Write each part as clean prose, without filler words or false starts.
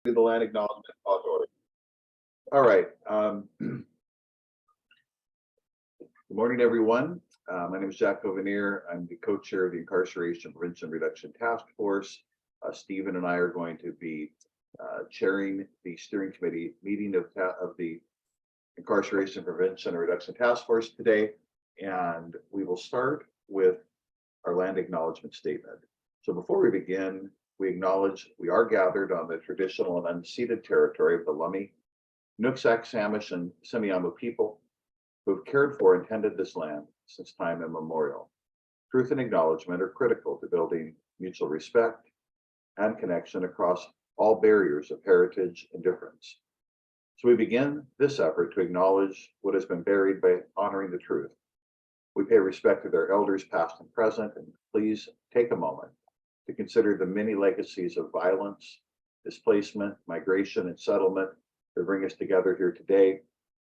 The land acknowledgement authority. All right. Good morning, everyone. My name is Jack Hovenier. I'm the co-chair of the Incarceration Prevention Reduction Task Force. Stephen and I are going to be chairing the steering committee meeting of the Incarceration Prevention and Reduction Task Force today. And we will start with our land acknowledgement statement. So before we begin, we acknowledge we are gathered on the traditional and unceded territory of the Lummi, Nooksack, Samish, and Semiahmoo people who have cared for and tended this land since time immemorial. Truth and acknowledgement are critical to building mutual respect and connection across all barriers of heritage and difference. So we begin this effort to acknowledge what has been buried by honoring the truth. We pay respect to their elders past and present, and please take a moment to consider the many legacies of violence, displacement, migration, and settlement that bring us together here today.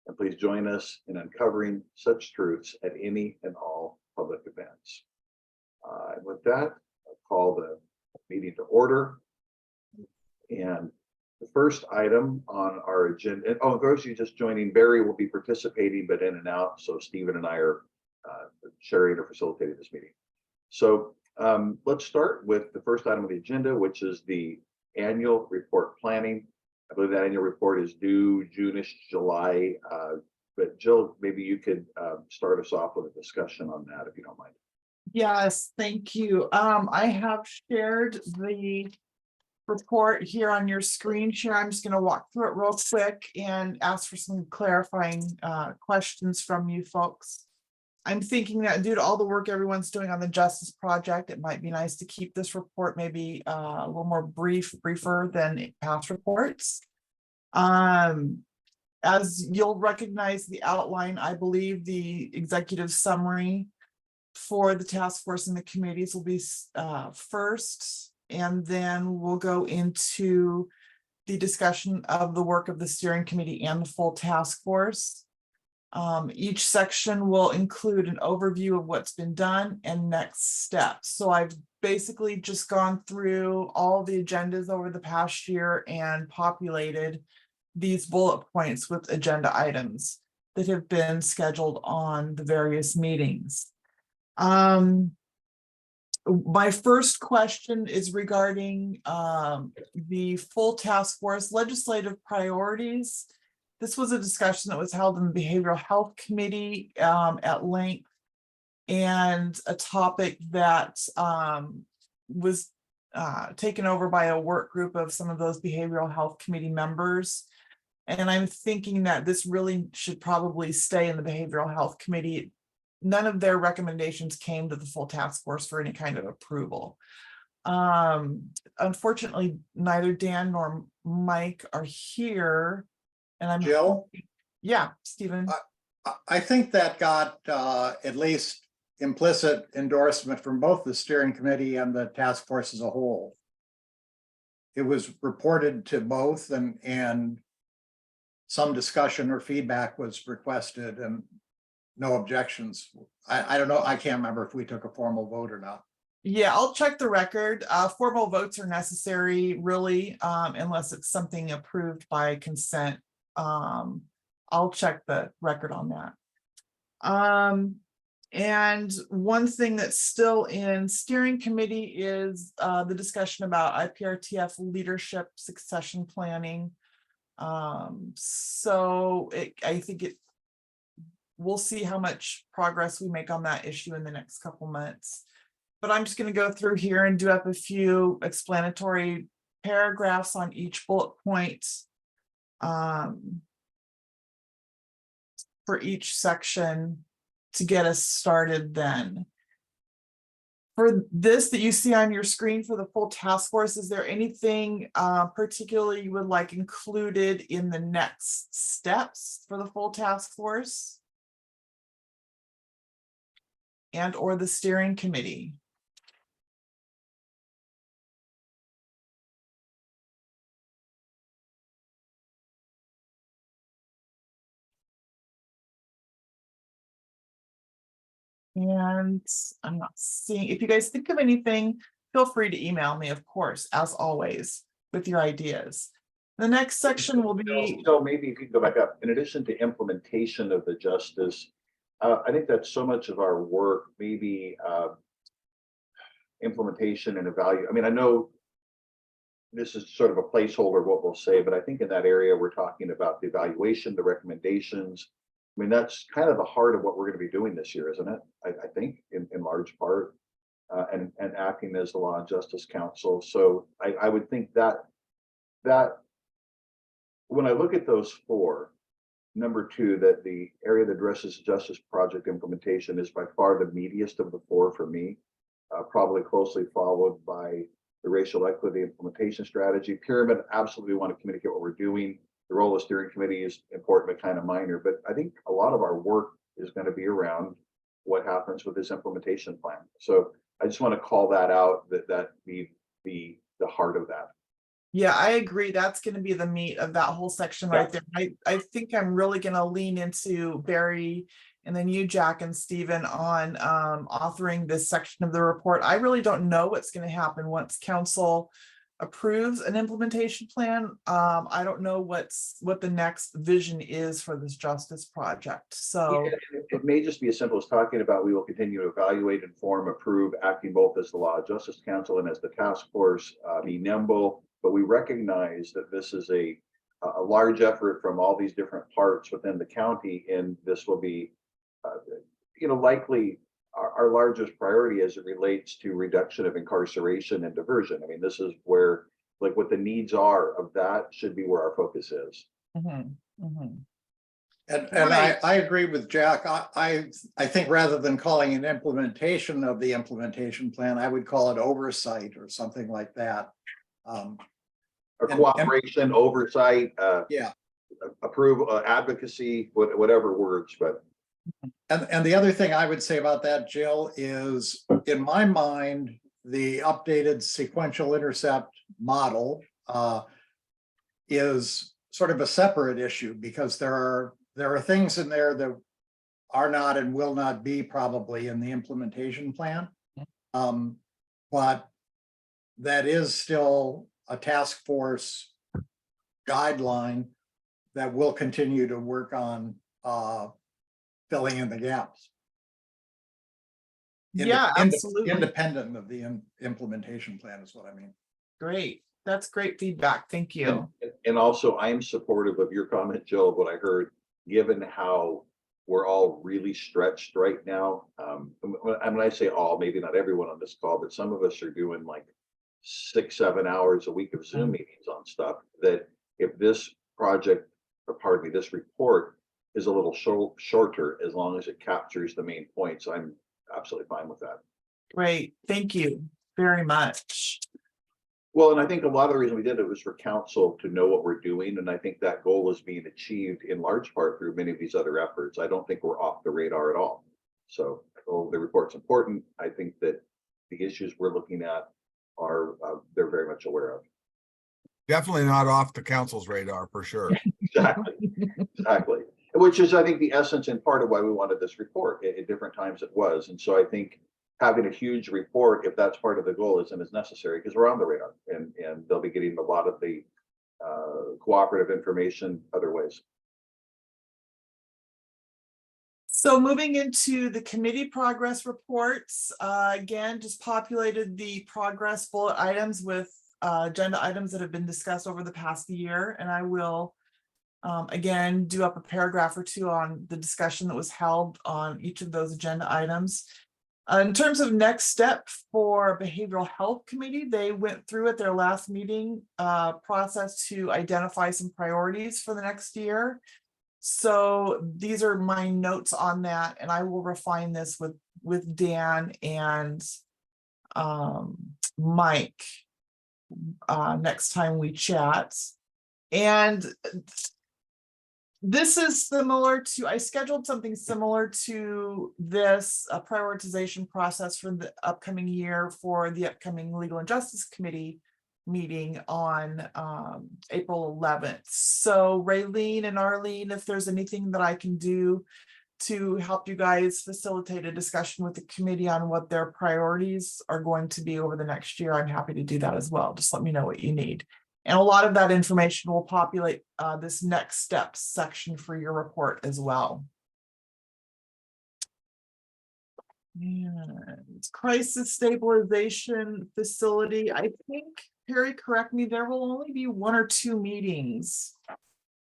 And please join us in uncovering such truths at any and all public events. And with that, I'll call the meeting to order. And the first item on our agenda, and those of you just joining, Barry will be participating, but in and out. So Stephen and I are sharing or facilitating this meeting. So let's start with the first item of the agenda, which is the annual report planning. I believe that annual report is due June-ish, July. But Jill, maybe you could start us off with a discussion on that, if you don't mind. Yes, thank you. I have shared the report here on your screen share. I'm just going to walk through it real quick and ask for some clarifying questions from you folks. I'm thinking that due to all the work everyone's doing on the Justice Project, it might be nice to keep this report maybe a little more briefer than past reports. As you'll recognize the outline, I believe the executive summary for the task force and the committees will be first, and then we'll go into the discussion of the work of the steering committee and the full task force. Each section will include an overview of what's been done and next steps. So I've basically just gone through all the agendas over the past year and populated these bullet points with agenda items that have been scheduled on the various meetings. My first question is regarding the full task force legislative priorities. This was a discussion that was held in the Behavioral Health Committee at length, and a topic that was taken over by a work group of some of those Behavioral Health Committee members. And I'm thinking that this really should probably stay in the Behavioral Health Committee. None of their recommendations came to the full task force for any kind of approval. Unfortunately, neither Dan nor Mike are here. And I'm Jill? Yeah, Stephen. I think that got at least implicit endorsement from both the steering committee and the task force as a whole. It was reported to both, and some discussion or feedback was requested, and no objections. I don't know. I can't remember if we took a formal vote or not. Yeah, I'll check the record. Formal votes are necessary, really, unless it's something approved by consent. I'll check the record on that. And one thing that's still in steering committee is the discussion about IPRTF leadership succession planning. So I think we'll see how much progress we make on that issue in the next couple months. But I'm just going to go through here and do up a few explanatory paragraphs on each bullet point for each section to get us started then. For this that you see on your screen for the full task force, is there anything particularly you would like included in the next steps for the full task force and or the steering committee? And I'm not seeing, if you guys think of anything, feel free to email me, of course, as always, with your ideas. The next section will be, So maybe if you could go back up, in addition to implementation of the justice, I think that so much of our work, maybe implementation and evaluate. I mean, I know this is sort of a placeholder of what we'll say, but I think in that area, we're talking about the evaluation, the recommendations. I mean, that's kind of the heart of what we're going to be doing this year, isn't it? I think in large part, and acting as the Law and Justice Council. So I would think that when I look at those four, number two, that the area that addresses justice project implementation is by far the meatiest of the four for me, probably closely followed by the racial equity implementation strategy. Pyramid, absolutely want to communicate what we're doing. The role of steering committee is important, but kind of minor. But I think a lot of our work is going to be around what happens with this implementation plan. So I just want to call that out, that be the heart of that. yeah, I agree. That's going to be the meat of that whole section right there. I think I'm really going to lean into Barry and then you, Jack and Stephen, on authoring this section of the report. I really don't know what's going to happen once council approves an implementation plan. I don't know what the next vision is for this justice project. So it may just be as simple as talking about, we will continue to evaluate, inform, approve, acting both as the Law and Justice Council and as the task force, be nimble. But we recognize that this is a large effort from all these different parts within the county, and this will be, likely our largest priority as it relates to reduction of incarceration and diversion. I mean, this is where, like, what the needs are of that should be where our focus is. mhm, mhm. And Right. I agree with Jack. I think rather than calling it implementation of the implementation plan, I would call it oversight or something like that. Or cooperation, oversight, Yeah. approve, advocacy, whatever words, but. And the other thing I would say about that, Jill, is in my mind, the updated sequential intercept model is sort of a separate issue, because there are things in there that are not and will not be probably in the implementation plan. But that is still a task force guideline that will continue to work on filling in the gaps. Yeah, absolutely. Independent of the implementation plan is what I mean. Great. That's great feedback. Thank you. And also, I am supportive of your comment, Jill, of what I heard, given how we're all really stretched right now. When I say all, maybe not everyone on this call, but some of us are doing like 6-7 hours a week of Zoom meetings on stuff, that if this project, or pardon me, this report is a little shorter, as long as it captures the main points, I'm absolutely fine with that. Great. Thank you very much. Well, and I think a lot of the reason we did it was for council to know what we're doing. And I think that goal is being achieved in large part through many of these other efforts. I don't think we're off the radar at all. So the report's important. I think that the issues we're looking at are, they're very much aware of. Definitely not off the council's radar, for sure. Exactly. Which is, I think, the essence and part of why we wanted this report. At different times it was. And so I think having a huge report, if that's part of the goal, isn't as necessary, because we're on the radar, and they'll be getting a lot of the cooperative information other ways. So moving into the committee progress reports, again, just populated the progress bullet items with agenda items that have been discussed over the past year. And I will, again, do up a paragraph or two on the discussion that was held on each of those agenda items. In terms of next step for Behavioral Health Committee, they went through at their last meeting process to identify some priorities for the next year. So these are my notes on that, and I will refine this with Dan and Mike next time we chat. And this is similar to, I scheduled something similar to this prioritization process for the upcoming year for the upcoming Legal and Justice Committee meeting on April 11th. So Raylene and Arlene, if there's anything that I can do to help you guys facilitate a discussion with the committee on what their priorities are going to be over the next year, I'm happy to do that as well. Just let me know what you need. And a lot of that information will populate this next steps section for your report as well. And crisis stabilization facility, I think, Perry, correct me, there will only be 1 or 2 meetings.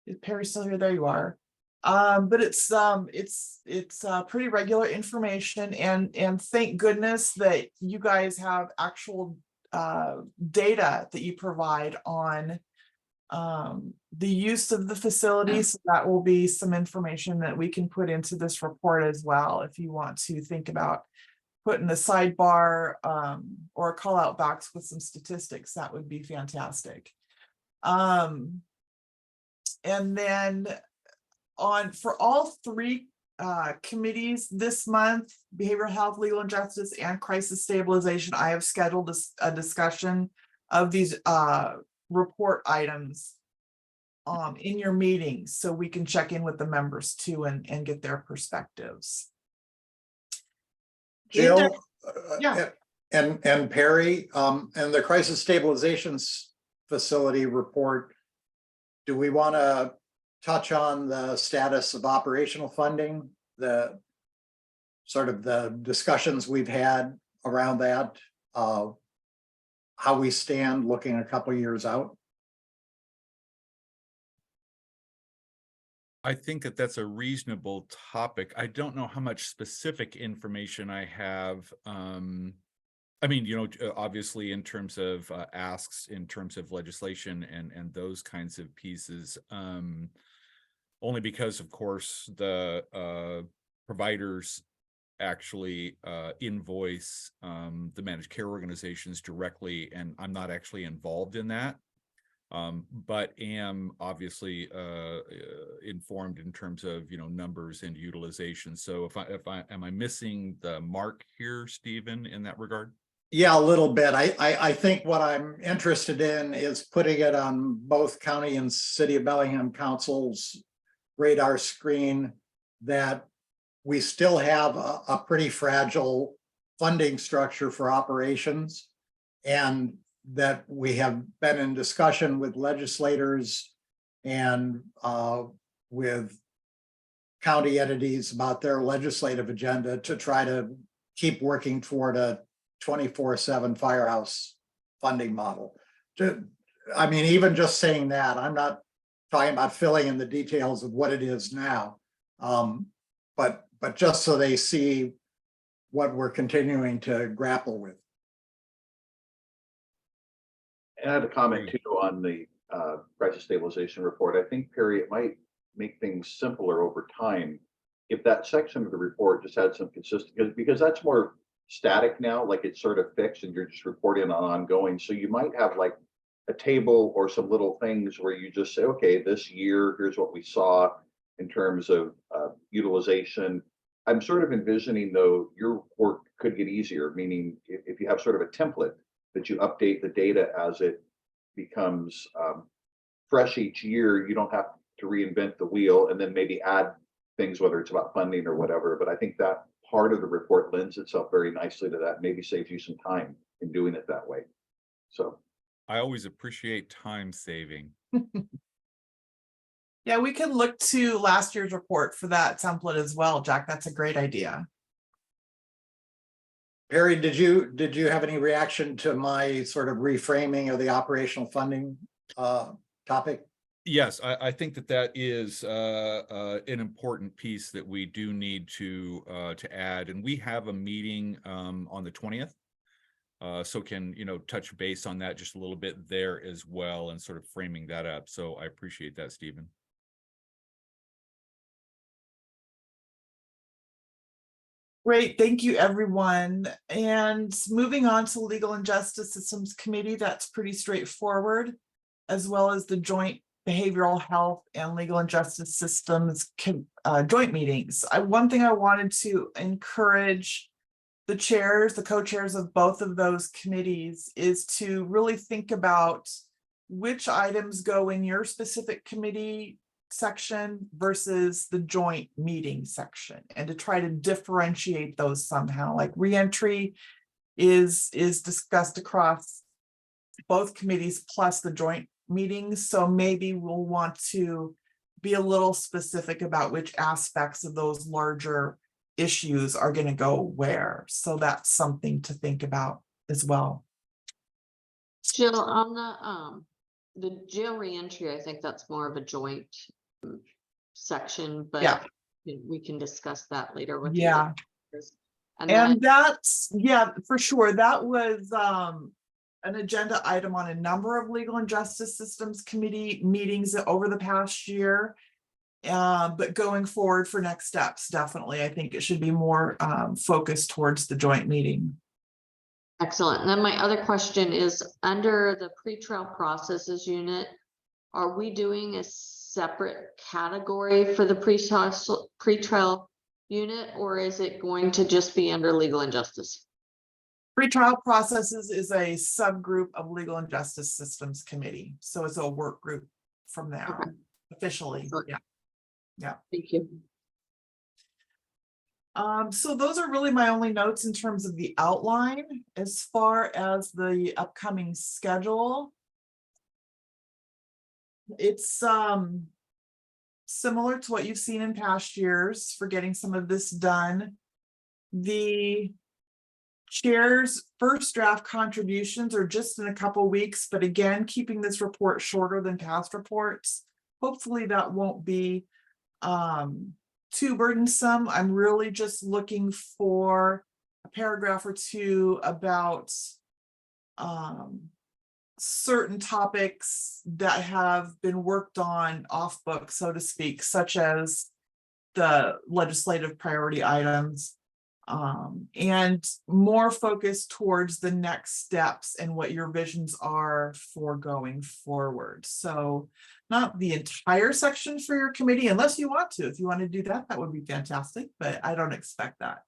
Is Perry still here? There you are. But it's pretty regular information, and thank goodness that you guys have actual data that you provide on the use of the facilities. So that will be some information that we can put into this report as well, if you want to think about putting the sidebar or a call out box with some statistics. That would be fantastic. And then for all 3 committees this month, behavioral health, legal and justice, and crisis stabilization, I have scheduled a discussion of these report items in your meetings, so we can check in with the members too and get their perspectives. Jill, Yeah. and Perry, and the crisis stabilizations facility report, do we want to touch on the status of operational funding, the sort of the discussions we've had around that, how we stand looking a couple years out? I think that that's a reasonable topic. I don't know how much specific information I have. I mean, you know, obviously in terms of asks, in terms of legislation and those kinds of pieces, only because, of course, the providers actually invoice the managed care organizations directly, and I'm not actually involved in that. But am obviously informed in terms of, you know, numbers and utilization. So am I missing the mark here, Stephen, in that regard? Yeah, a little bit. I think what I'm interested in is putting it on both county and city of Bellingham councils' radar screen, that we still have a pretty fragile funding structure for operations, and that we have been in discussion with legislators and with county entities about their legislative agenda to try to keep working toward a 24/7 firehouse funding model. I mean, even just saying that, I'm not talking about filling in the details of what it is now, but just so they see what we're continuing to grapple with. And I had a comment too on the crisis stabilization report. I think, Perry, it might make things simpler over time if that section of the report just had some consistency, because that's more static now, like it's sort of fixed and you're just reporting on ongoing. So you might have like a table or some little things where you just say, okay, this year, here's what we saw in terms of utilization. I'm sort of envisioning, though, your work could get easier, meaning if you have sort of a template that you update the data as it becomes fresh each year, you don't have to reinvent the wheel and then maybe add things, whether it's about funding or whatever. But I think that part of the report lends itself very nicely to that, maybe saves you some time in doing it that way. So I always appreciate time saving. Yeah, we can look to last year's report for that template as well, Jack. That's a great idea. Perry, did you have any reaction to my sort of reframing of the operational funding topic? Yes, I think that is an important piece that we do need to add, and we have a meeting on the 20th, so can, you know, touch base on that just a little bit there as well, and sort of framing that up. So I appreciate that, Stephen. Great, thank you, everyone. And moving on to Legal and Justice Systems Committee, that's pretty straightforward, as well as the joint behavioral health and legal and justice systems joint meetings. One thing I wanted to encourage the chairs, the co-chairs of both of those committees, is to really think about which items go in your specific committee section versus the joint meeting section, and to try to differentiate those somehow. Like reentry is discussed across both committees plus the joint meetings, so maybe we'll want to be a little specific about which aspects of those larger issues are going to go where. So that's something to think about as well. Jill, on the jail reentry, I think that's more of a joint section, but Yeah. we can discuss that later with Yeah. you. And then And that's, yeah, for sure. That was an agenda item on a number of legal and justice systems committee meetings over the past year. But going forward for next steps, definitely, I think it should be more focused towards the joint meeting. excellent. And then my other question is, under the pretrial processes unit, are we doing a separate category for the pretrial unit, or is it going to just be under legal and justice? Pretrial processes is a subgroup of legal and justice systems committee. So it's a work group from there Okay. officially. Excellent. Yeah. Thank you. So those are really my only notes in terms of the outline. As far as the upcoming schedule, it's similar to what you've seen in past years for getting some of this done. The chair's first draft contributions are just in a couple weeks, but again, keeping this report shorter than past reports. Hopefully that won't be too burdensome. I'm really just looking for a paragraph or two about certain topics that have been worked on off book, so to speak, such as the legislative priority items, and more focused towards the next steps and what your visions are for going forward. So not the entire section for your committee, unless you want to. If you want to do that, that would be fantastic, but I don't expect that.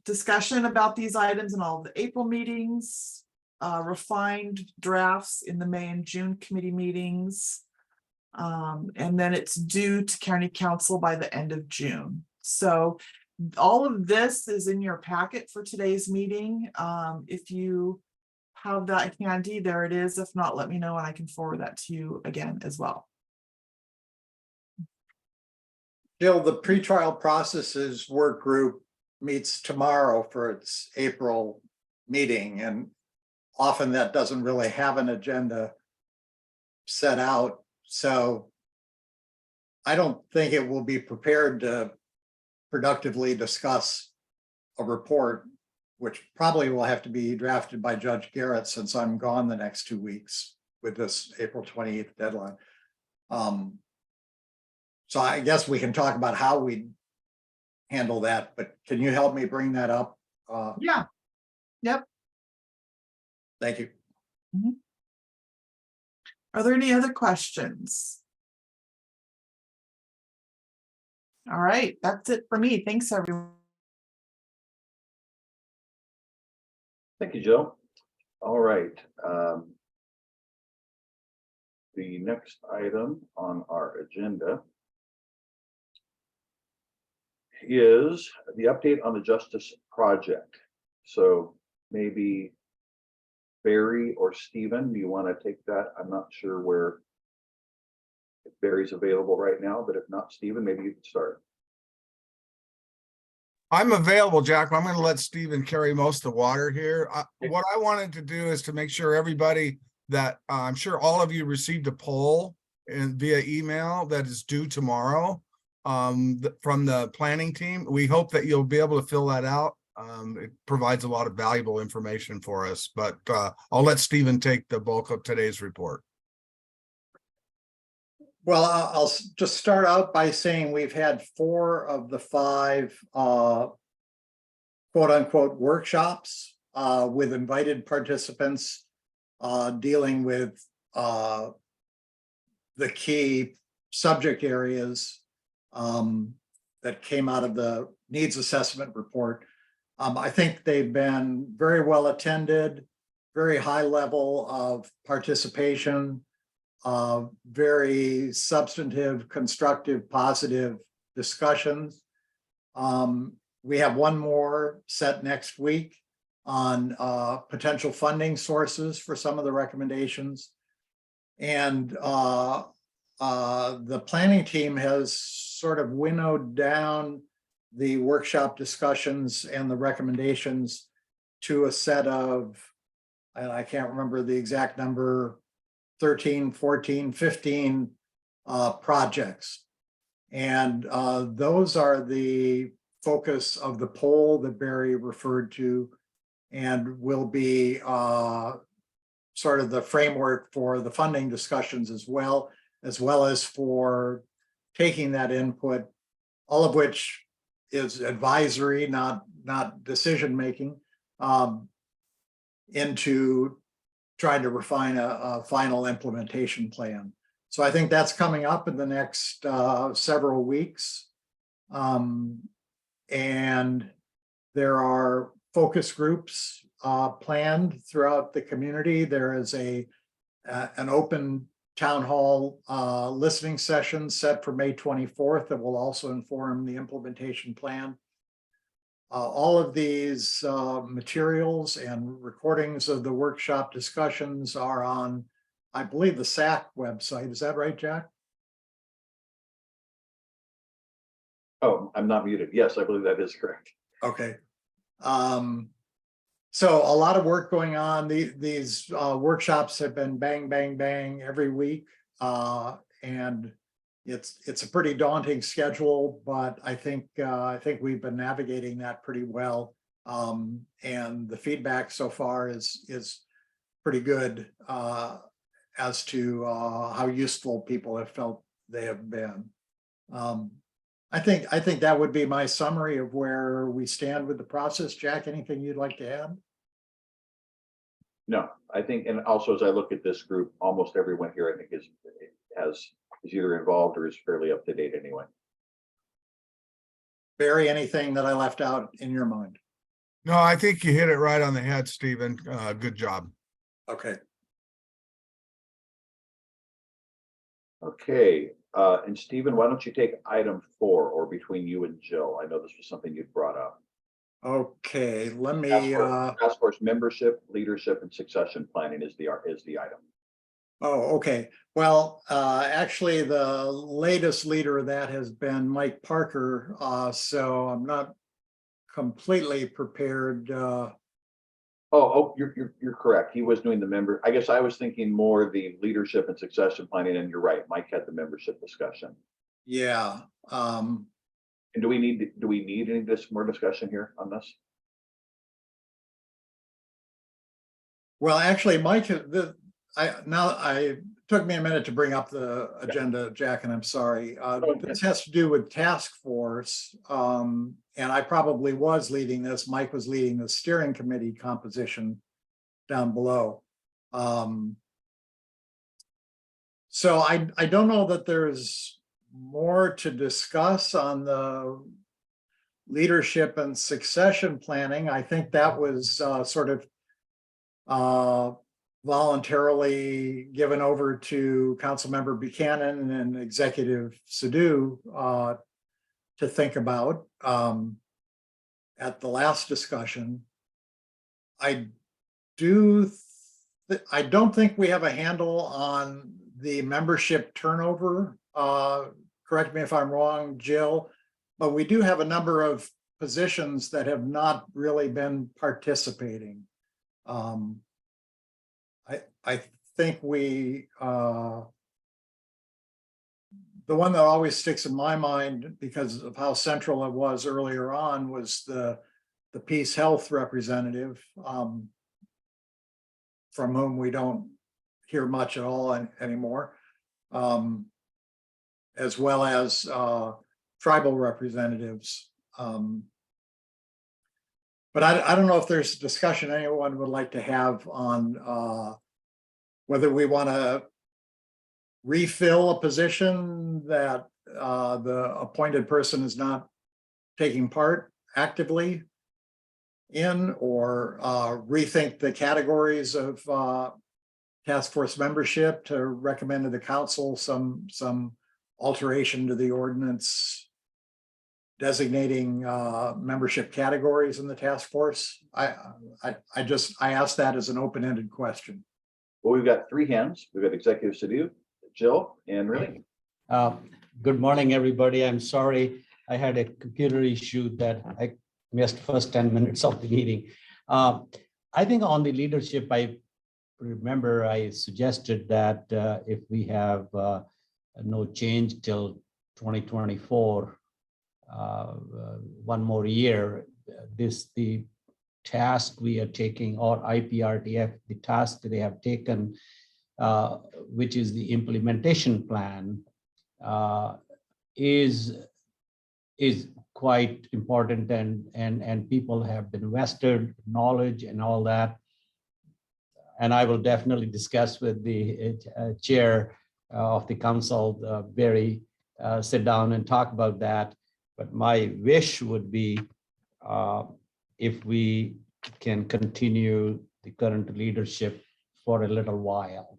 Discussion about these items in all the April meetings, refined drafts in the May and June committee meetings. And then it's due to county council by the end of June. So all of this is in your packet for today's meeting. If you have that handy, there it is. If not, let me know and I can forward that to you again as well. Jill, the pretrial processes work group meets tomorrow for its April meeting, and often that doesn't really have an agenda set out. So I don't think it will be prepared to productively discuss a report, which probably will have to be drafted by Judge Garrett since I'm gone the next 2 weeks with this April 28th deadline. So I guess we can talk about how we handle that, but can you help me bring that up? Yeah. Yep. Thank you. Are there any other questions? All right, that's it for me. Thanks, everyone. Thank you, Jill. All right. The next item on our agenda is the update on the Justice Project. So maybe Barry or Stephen, do you want to take that? I'm not sure where if Barry's available right now, but if not, Stephen, maybe you can start. I'm available, Jack. I'm going to let Stephen carry most of the water here. What I wanted to do is to make sure everybody that I'm sure all of you received a poll and via email that is due tomorrow from the planning team. We hope that you'll be able to fill that out. It provides a lot of valuable information for us, but I'll let Stephen take the bulk of today's report. Well, I'll just start out by saying we've had 4 of the 5 quote unquote workshops with invited participants dealing with the key subject areas that came out of the needs assessment report. I think they've been very well attended, very high level of participation, very substantive, constructive, positive discussions. We have one more set next week on potential funding sources for some of the recommendations. And the planning team has sort of winnowed down the workshop discussions and the recommendations to a set of, and I can't remember the exact number, 13, 14, 15 projects. And those are the focus of the poll that Barry referred to, and will be sort of the framework for the funding discussions as well as for taking that input, all of which is advisory, not decision-making, into trying to refine a final implementation plan. So I think that's coming up in the next several weeks. And there are focus groups planned throughout the community. There is an open town hall listening session set for May 24th that will also inform the implementation plan. All of these materials and recordings of the workshop discussions are on, I believe, the SAC website. Is that right, Jack? Oh, I'm not muted. Yes, I believe that is correct. Okay. So a lot of work going on. These workshops have been bang, bang, bang every week. And it's a pretty daunting schedule, but I think we've been navigating that pretty well. And the feedback so far is pretty good as to how useful people have felt they have been. I think that would be my summary of where we stand with the process. Jack, anything you'd like to add? No, I think, and also as I look at this group, almost everyone here, I think is either involved or is fairly up to date anyway. Barry, anything that I left out in your mind? No, I think you hit it right on the head, Stephen. Good job. Okay. Okay, and Stephen, why don't you take item 4, or between you and Jill? I know this was something you brought up. Okay, let me Task force membership, leadership, and succession planning is the item. oh, okay. Well, actually, the latest leader of that has been Mike Parker. So I'm not completely prepared. Oh, you're correct. He was doing the member. I guess I was thinking more the leadership and succession planning, and you're right. Mike had the membership discussion. Yeah. And do we need any more discussion here on this? Well, actually, Mike, it took me a minute to bring up the agenda, Jack, and I'm sorry. This has to do with task force. And I probably was leading this. Mike was leading the steering committee composition down below. So I don't know that there's more to discuss on the leadership and succession planning. I think that was sort of voluntarily given over to Councilmember Buchanan and Executive Sadhu to think about at the last discussion. I don't think we have a handle on the membership turnover. Correct me if I'm wrong, Jill, but we do have a number of positions that have not really been participating. I think we, the one that always sticks in my mind because of how central it was earlier on was the Peace Health representative, from whom we don't hear much at all anymore, as well as tribal representatives. But I don't know if there's a discussion anyone would like to have on whether we want to refill a position that the appointed person is not taking part actively in, or rethink the categories of task force membership to recommend to the council some alteration to the ordinance designating membership categories in the task force. I asked that as an open-ended question. Well, we've got three hands. We've got Executive Sadhu, Jill, and Raylene. Good morning, everybody. I'm sorry. I had a computer issue that I missed first 10 minutes of the meeting. I think on the leadership, I remember I suggested that if we have no change till 2024, one more year, the task we are taking, or IPRTF, the task they have taken, which is the implementation plan, is quite important, and people have been vested knowledge and all that. And I will definitely discuss with the chair of the council, Barry, sit down and talk about that. But my wish would be if we can continue the current leadership for a little while.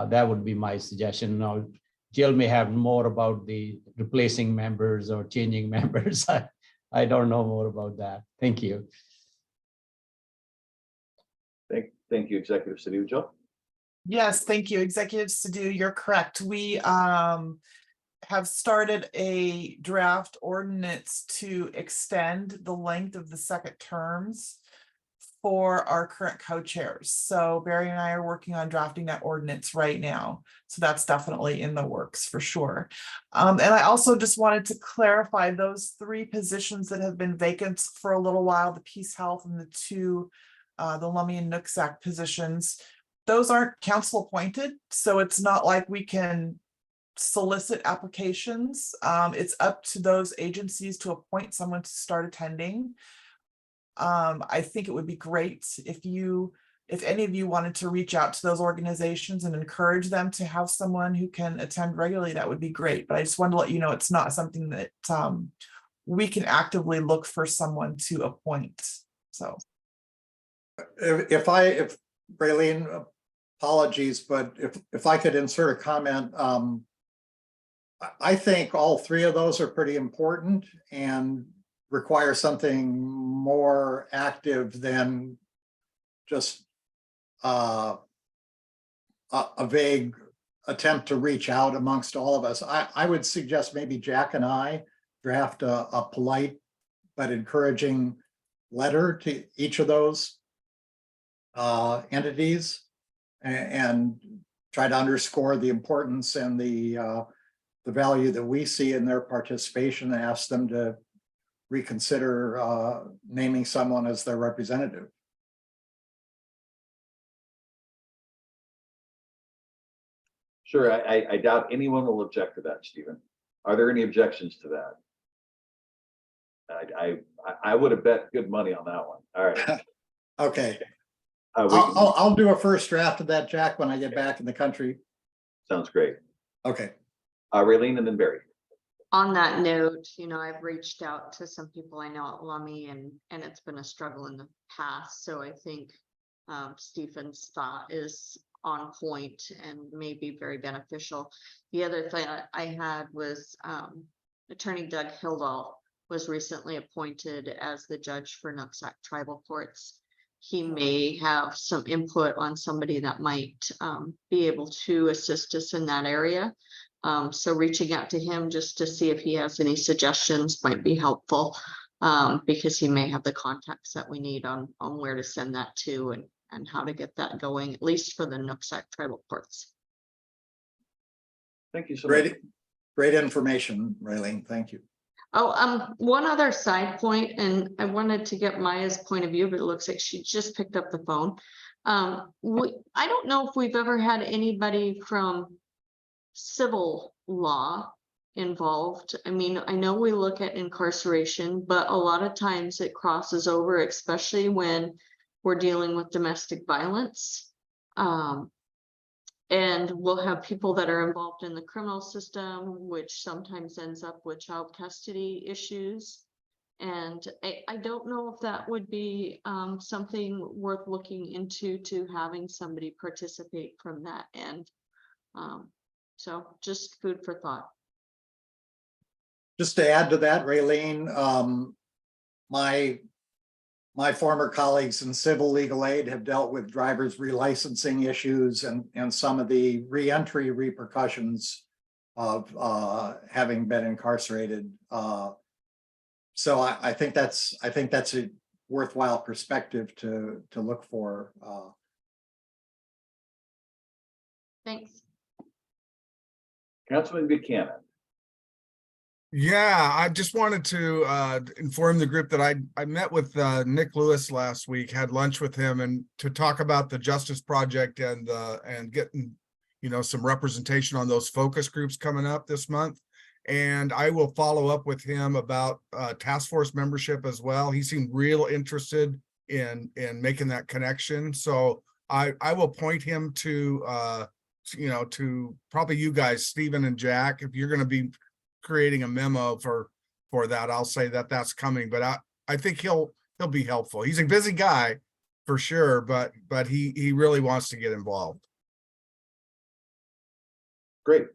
That would be my suggestion. Now, Jill may have more about the replacing members or changing members. I don't know more about that. Thank you. Thank you, Executive Sadhu. Jill? Yes, thank you, Executive Sadhu, you're correct. We have started a draft ordinance to extend the length of the second terms for our current co-chairs. So Barry and I are working on drafting that ordinance right now. So that's definitely in the works for sure. And I also just wanted to clarify those three positions that have been vacant for a little while, the Peace Health and the two, the Lummi and Nooksack positions. Those aren't council appointed, so it's not like we can solicit applications. It's up to those agencies to appoint someone to start attending. I think it would be great if any of you wanted to reach out to those organizations and encourage them to have someone who can attend regularly, that would be great. But I just wanted to let you know it's not something that we can actively look for someone to appoint. So If Raylene, apologies, but if I could insert a comment, I think all three of those are pretty important and require something more active than just a vague attempt to reach out amongst all of us. I would suggest maybe Jack and I draft a polite but encouraging letter to each of those entities and try to underscore the importance and the value that we see in their participation, and ask them to reconsider naming someone as their representative. Sure, I doubt anyone will object to that, Stephen. Are there any objections to that? I would have bet good money on that one. All right. Okay, We can- I'll do a first draft of that, Jack, when I get back in the country. Sounds great. Okay. Raylene and then Barry. On that note, I've reached out to some people I know at Lummi, and it's been a struggle in the past. So I think Stephen's thought is on point and may be very beneficial. The other thing I had was Attorney Doug Hildahl was recently appointed as the judge for Nooksack Tribal Courts. He may have some input on somebody that might be able to assist us in that area. So reaching out to him just to see if he has any suggestions might be helpful, because he may have the contacts that we need on where to send that to and how to get that going, at least for the Nooksack Tribal Courts. Thank you so much. Great information, Raylene. Thank you. Oh, one other side point, and I wanted to get Maya's point of view, but it looks like she just picked up the phone. I don't know if we've ever had anybody from civil law involved. I mean, I know we look at incarceration, but a lot of times it crosses over, especially when we're dealing with domestic violence. And we'll have people that are involved in the criminal system, which sometimes ends up with child custody issues. And I don't know if that would be something worth looking into, to having somebody participate from that end. So just food for thought. Just to add to that, Raylene, my my former colleagues in civil legal aid have dealt with drivers relicensing issues and some of the reentry repercussions of having been incarcerated. So I think that's a worthwhile perspective to look for. Thanks. Councilman Buchanan. Yeah, I just wanted to inform the group that I met with Nick Lewis last week, had lunch with him, and to talk about the Justice Project and getting, you know, some representation on those focus groups coming up this month. And I will follow up with him about task force membership as well. He seemed real interested in making that connection. So I will point him to you know, to probably you guys, Stephen and Jack, if you're going to be creating a memo for that, I'll say that that's coming, but I think he'll be helpful. He's a busy guy for sure, but he really wants to get involved. Great.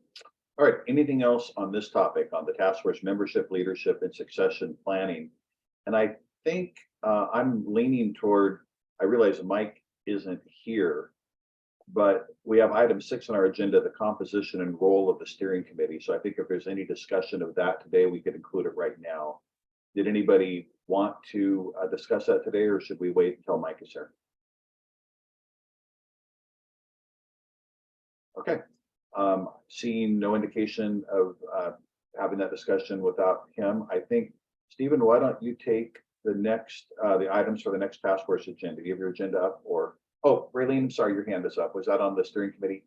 All right, anything else on this topic, on the task force membership, leadership, and succession planning? And I think I'm leaning toward, I realize Mike isn't here, but we have item 6 on our agenda, the composition and role of the steering committee. So I think if there's any discussion of that today, we could include it right now. Did anybody want to discuss that today, or should we wait until Mike is here? Okay. Seeing no indication of having that discussion without him, I think, Stephen, why don't you take the next, the items for the next task force agenda? Do you have your agenda up, or? Oh, Raylene, sorry, your hand is up. Was that on the steering committee?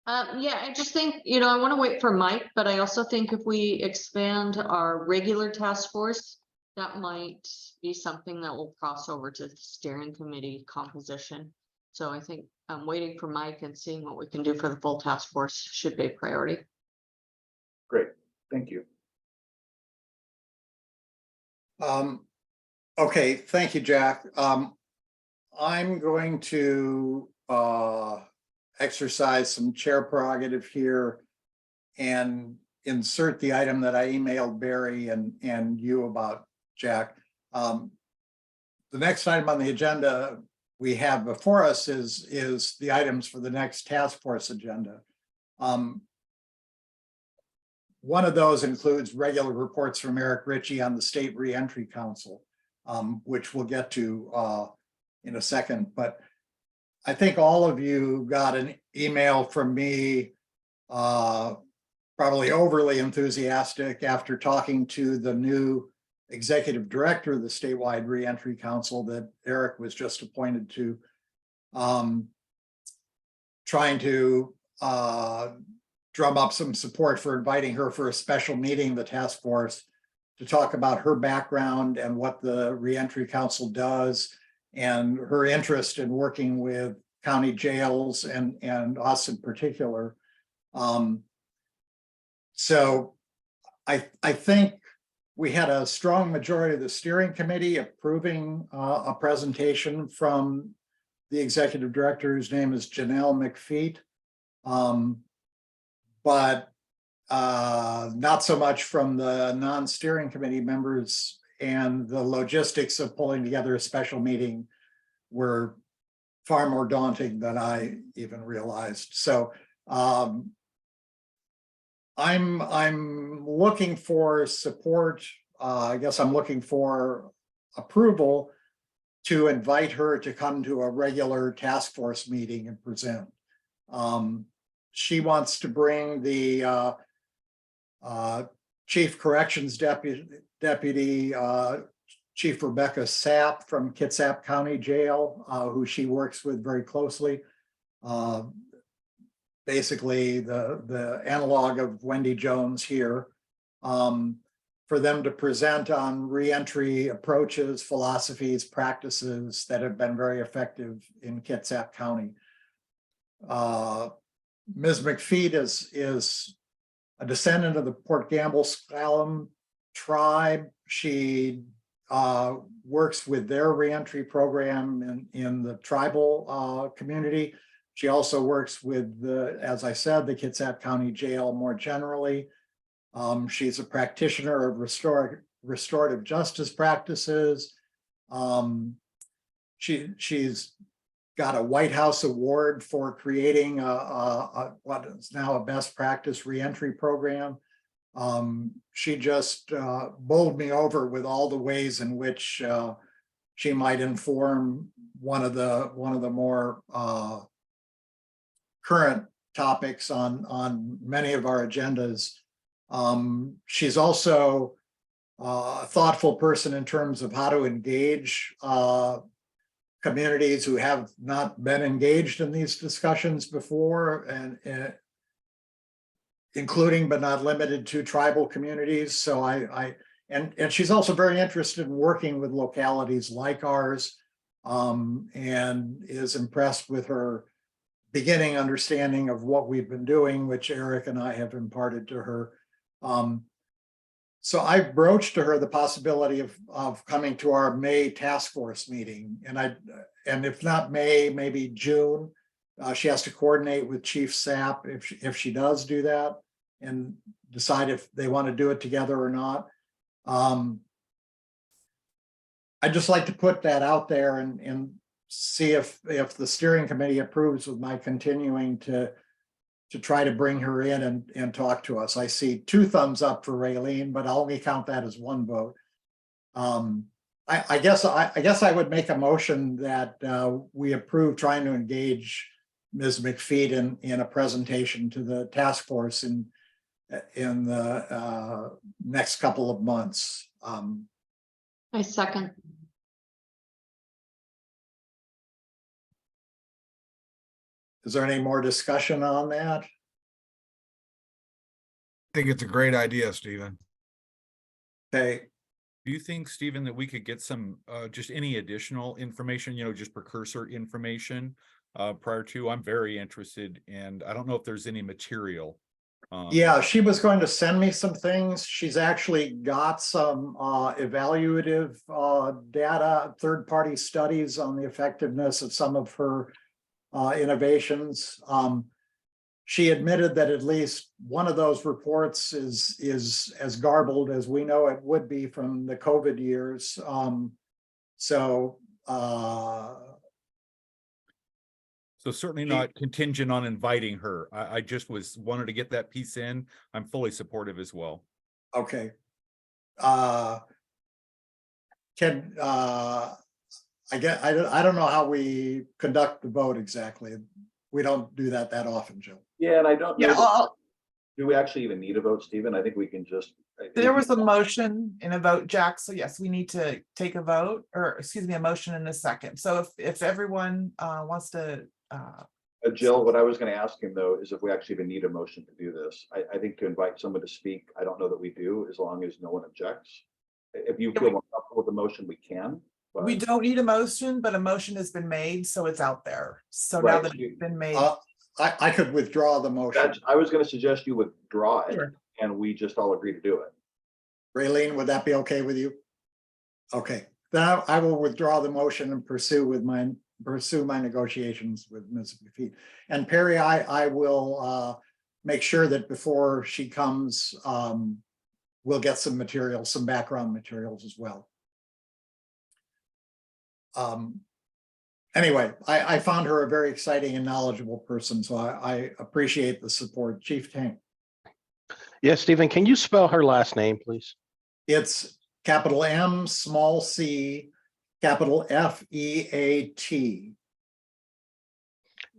Yeah, I just think, you know, I want to wait for Mike, but I also think if we expand our regular task force, that might be something that will cross over to the steering committee composition. So I think I'm waiting for Mike and seeing what we can do for the full task force should be a priority. Great, thank you. Okay, thank you, Jack. I'm going to exercise some chair prerogative here and insert the item that I emailed Barry and you about, Jack. The next item on the agenda we have before us is the items for the next task force agenda. One of those includes regular reports from Eric Ritchie on the State Reentry Council, which we'll get to in a second. But I think all of you got an email from me, probably overly enthusiastic after talking to the new executive director of the statewide reentry council that Eric was just appointed to, trying to drum up some support for inviting her for a special meeting, the task force, to talk about her background and what the reentry council does and her interest in working with county jails and us in particular. So I think we had a strong majority of the steering committee approving a presentation from the executive director, whose name is Janelle McFeet. But not so much from the non-steering committee members, and the logistics of pulling together a special meeting were far more daunting than I even realized. So I'm looking for support. I guess I'm looking for approval to invite her to come to a regular task force meeting and present. She wants to bring the Chief Corrections Deputy Chief Rebecca Sapp from Kitsap County Jail, who she works with very closely. Basically the analog of Wendy Jones here, for them to present on reentry approaches, philosophies, practices that have been very effective in Kitsap County. Ms. McFeet is a descendant of the Port Gamble Sklallam tribe. She works with their reentry program in the tribal community. She also works with as I said, the Kitsap County Jail more generally. She's a practitioner of restorative justice practices. she's got a White House award for creating what is now a best practice reentry program. She just bowled me over with all the ways in which she might inform one of the more current topics on many of our agendas. She's also a thoughtful person in terms of how to engage communities who have not been engaged in these discussions before, and including but not limited to tribal communities. So and she's also very interested in working with localities like ours, and is impressed with her beginning understanding of what we've been doing, which Eric and I have imparted to her. So I broached to her the possibility of coming to our May task force meeting, and if not May, maybe June. She has to coordinate with Chief Sapp if she does do that, and decide if they want to do it together or not. I'd just like to put that out there and see if the steering committee approves of my continuing to try to bring her in and talk to us. I see 2 thumbs up for Raylene, but I'll only count that as 1 vote. I guess I would make a motion that we approve trying to engage Ms. McFeet in a presentation to the task force in the next couple of months. I second. Is there any more discussion on that? I think it's a great idea, Stephen. Okay, Do you think, Stephen, that we could get some, just any additional information, just precursor information prior to? I'm very interested, and I don't know if there's any material. yeah, she was going to send me some things. She's actually got some evaluative data, third-party studies on the effectiveness of some of her innovations. She admitted that at least one of those reports is as garbled as we know it would be from the COVID years. So certainly not contingent on inviting her. I just wanted to get that piece in. I'm fully supportive as well. okay. I don't know how we conduct the vote exactly. We don't do that often, Joe. Yeah, and I don't know. Yeah, Do we actually even need a vote, Stephen? I think we can just. there was a motion and a vote, Jack. So yes, we need to take a vote, or excuse me, a motion in a second. So if everyone wants to. Jill, what I was going to ask him though is if we actually even need a motion to do this. I think to invite someone to speak, I don't know that we do, as long as no one objects. If you feel more comfortable with the motion, we can. But We don't need a motion, but a motion has been made, so it's out there. So now Right, that so you- it's been made. I could withdraw the motion. I was going to suggest you withdraw it, Sure. and we just all agree to do it. Raylene, would that be okay with you? Okay, then I will withdraw the motion and pursue my negotiations with Ms. McFeet. And Perry, I will make sure that before she comes, we'll get some materials, some background materials as well. Anyway, I found her a very exciting and knowledgeable person, so I appreciate the support. Chief Tank. Yes, Stephen, can you spell her last name, please? It's capital M, small c, capital F-E-A-T.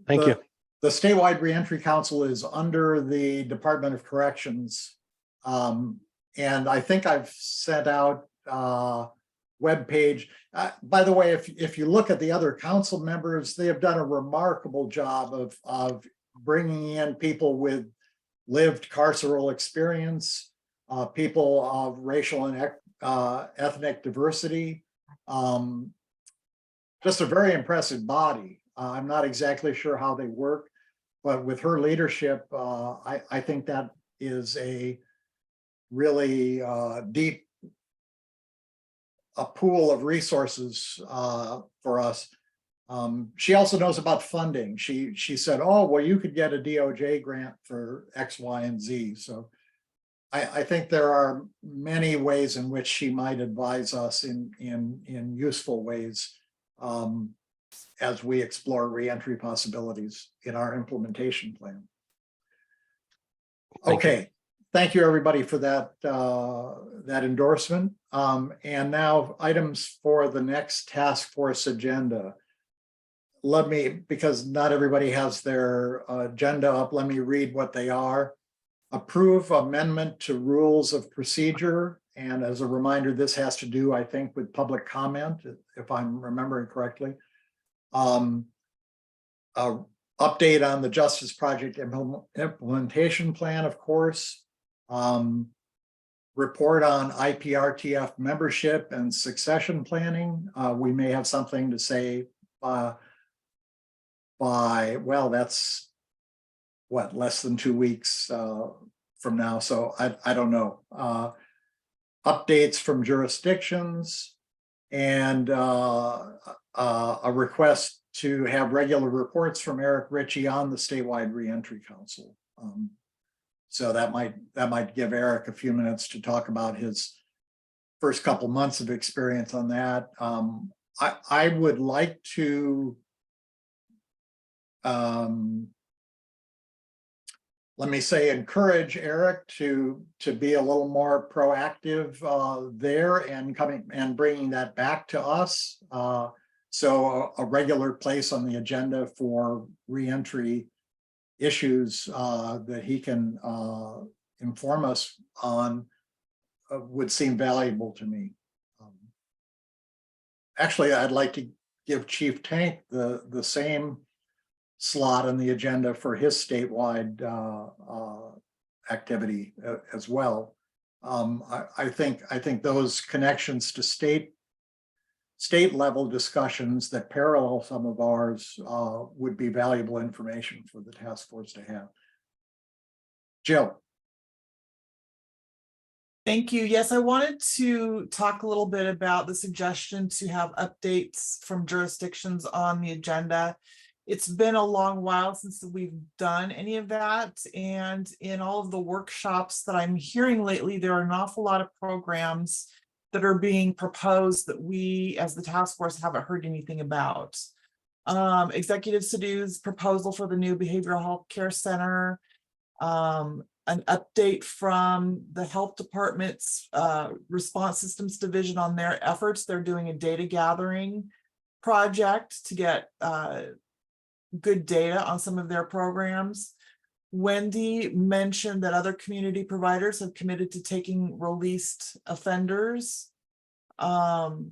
Thank you. The statewide reentry council is under the Department of Corrections. And I think I've sent out webpage. By the way, if you look at the other council members, they have done a remarkable job of bringing in people with lived carceral experience, people of racial and ethnic diversity. Just a very impressive body. I'm not exactly sure how they work, but with her leadership, I think that is a really deep pool of resources for us. She also knows about funding. She said, oh, well, you could get a DOJ grant for X, Y, and Z. So I think there are many ways in which she might advise us in useful ways. as we explore reentry possibilities in our implementation plan. Thank you. Okay, thank you, everybody, for that, that endorsement. And now items for the next task force agenda. Let me, because not everybody has their agenda up, let me read what they are. Approve amendment to rules of procedure. And as a reminder, this has to do, I think, with public comment, if I'm remembering correctly. Update on the Justice Project implementation plan, of course. Report on IPRTF membership and succession planning. We may have something to say by, well, that's what, less than 2 weeks from now. So I don't know. Updates from jurisdictions and a request to have regular reports from Eric Ritchie on the statewide reentry council. So that might give Eric a few minutes to talk about his first couple months of experience on that. I would like to let me say, encourage Eric to be a little more proactive there and coming and bringing that back to us. So a regular place on the agenda for reentry issues that he can inform us on would seem valuable to me. Actually, I'd like to give Chief Tank the same slot on the agenda for his statewide activity as well. I think those connections to state level discussions that parallel some of ours would be valuable information for the task force to have. Jill. Thank you. Yes, I wanted to talk a little bit about the suggestion to have updates from jurisdictions on the agenda. It's been a long while since we've done any of that. And in all of the workshops that I'm hearing lately, there are an awful lot of programs that are being proposed that we as the task force haven't heard anything about. Executive Sadhu's proposal for the new behavioral health care center, an update from the health department's response systems division on their efforts. They're doing a data gathering project to get good data on some of their programs. Wendy mentioned that other community providers have committed to taking released offenders. The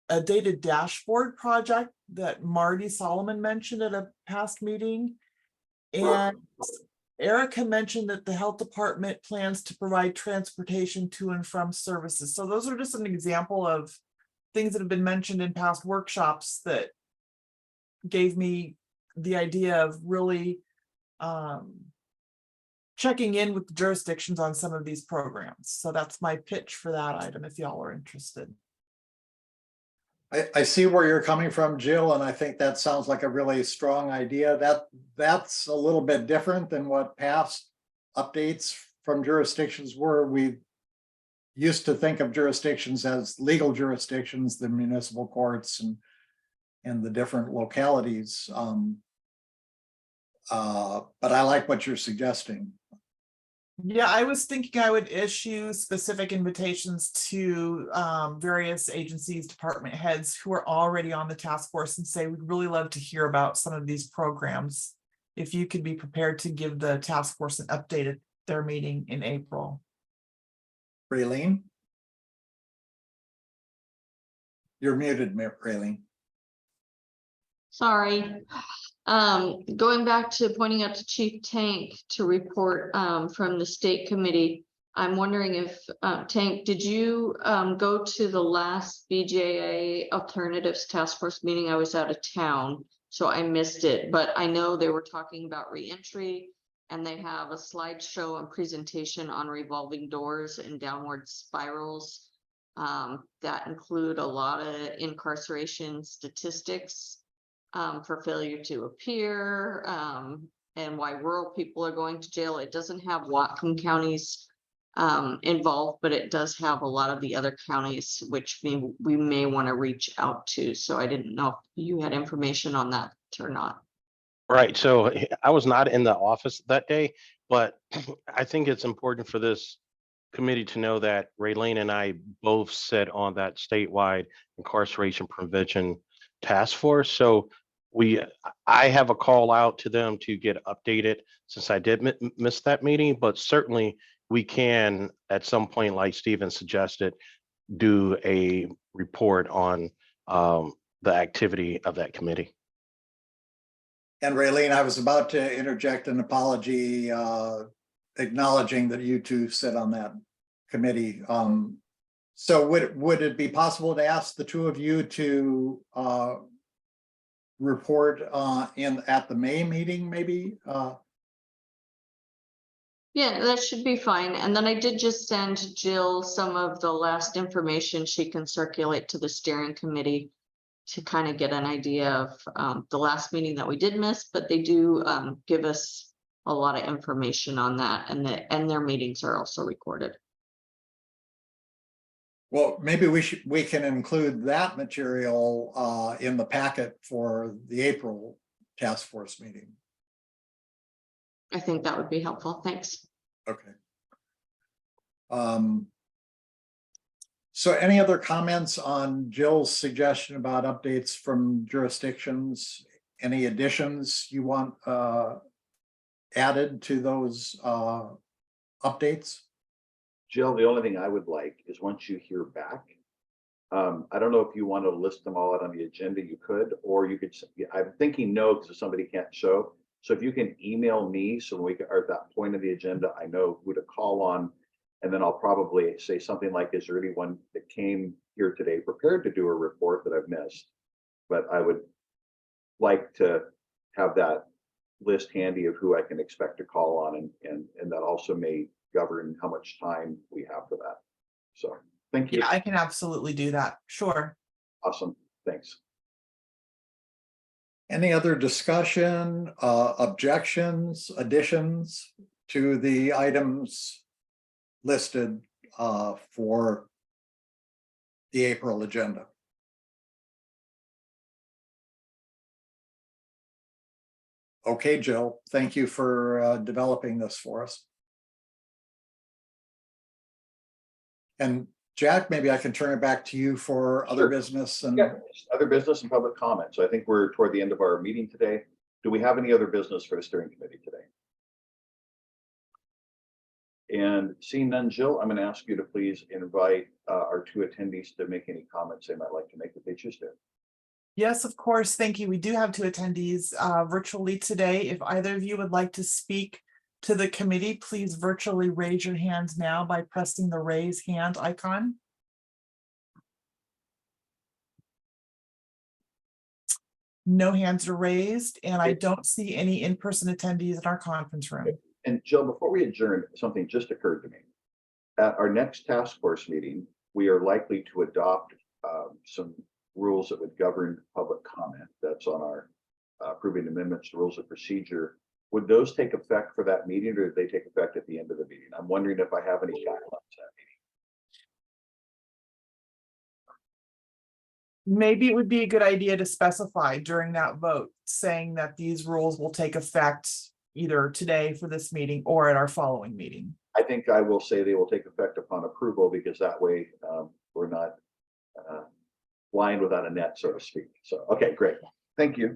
data dashboard project that Marty Solomon mentioned at a past meeting. And Erica mentioned that the health department plans to provide transportation to and from services. So those are just an example of things that have been mentioned in past workshops that gave me the idea of really checking in with the jurisdictions on some of these programs. So that's my pitch for that item if y'all are interested. I see where you're coming from, Jill, and I think that sounds like a really strong idea. That's a little bit different than what past updates from jurisdictions were. We used to think of jurisdictions as legal jurisdictions, the municipal courts and the different localities. But I like what you're suggesting. Yeah, I was thinking I would issue specific invitations to various agencies, department heads who are already on the task force and say, we'd really love to hear about some of these programs. If you could be prepared to give the task force an update at their meeting in April. Raylene? You're muted, Raylene. Sorry. Going back to pointing out to Chief Tank to report from the state committee, I'm wondering if Tank, did you go to the last BJA alternatives task force meeting? I was out of town, so I missed it, but I know they were talking about reentry and they have a slideshow and presentation on revolving doors and downward spirals that include a lot of incarceration statistics for failure to appear and why rural people are going to jail. It doesn't have Whatcom County's involved, but it does have a lot of the other counties, which we may want to reach out to. So I didn't know if you had information on that or not. Right, so I was not in the office that day, but I think it's important for this committee to know that Raylene and I both sit on that statewide incarceration prevention task force. So I have a call out to them to get updated since I did miss that meeting, but certainly we can, at some point, like Stephen suggested, do a report on the activity of that committee. And Raylene, I was about to interject an apology, acknowledging that you two sit on that committee. So would it be possible to ask the two of you to report at the May meeting, maybe? Yeah, that should be fine. And then I did just send Jill some of the last information she can circulate to the steering committee to kind of get an idea of the last meeting that we did miss, but they do give us a lot of information on that, and their meetings are also recorded. Well, maybe we can include that material in the packet for the April task force meeting. I think that would be helpful. Thanks. Okay. So any other comments on Jill's suggestion about updates from jurisdictions? Any additions you want added to those updates? Jill, the only thing I would like is once you hear back, I don't know if you want to list them all out on the agenda, you could, or you could, I'm thinking no, because somebody can't show. So if you can email me, so when we are at that point of the agenda, I know who to call on. And then I'll probably say something like, is there anyone that came here today prepared to do a report that I've missed? But I would like to have that list handy of who I can expect to call on, and that also may govern how much time we have for that. So thank you. Yeah, I can absolutely do that. Sure. Awesome. Thanks. Any other discussion, objections, additions to the items listed for the April agenda? Okay, Jill, thank you for developing this for us. And Jack, maybe I can turn it back to you for other Sure. business and Yeah, other business and public comment. So I think we're toward the end of our meeting today. Do we have any other business for the steering committee today? And seeing none, Jill, I'm going to ask you to please invite our two attendees to make any comments they might like to make if they choose to. Yes, of course. Thank you. We do have two attendees virtually today. If either of you would like to speak to the committee, please virtually raise your hand now by pressing the raise hand icon. No hands are raised, and I don't see any in-person attendees in our conference room. And Jill, before we adjourn, something just occurred to me. At our next task force meeting, we are likely to adopt some rules that would govern public comment. That's on our approving amendments to rules of procedure. Would those take effect for that meeting, or do they take effect at the end of the meeting? I'm wondering if I have any guidelines that meeting. Maybe it would be a good idea to specify during that vote, saying that these rules will take effect either today for this meeting or at our following meeting. I think I will say they will take effect upon approval, because that way we're not blind without a net, so to speak. So, okay, great. Thank you.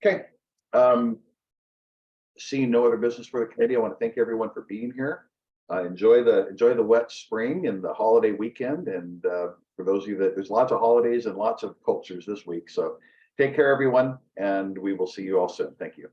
Okay. Seeing no other business for the committee, I want to thank everyone for being here. Enjoy the wet spring and the holiday weekend. And for those of you that there's lots of holidays and lots of cultures this week. So take care, everyone, and we will see you all soon. Thank you.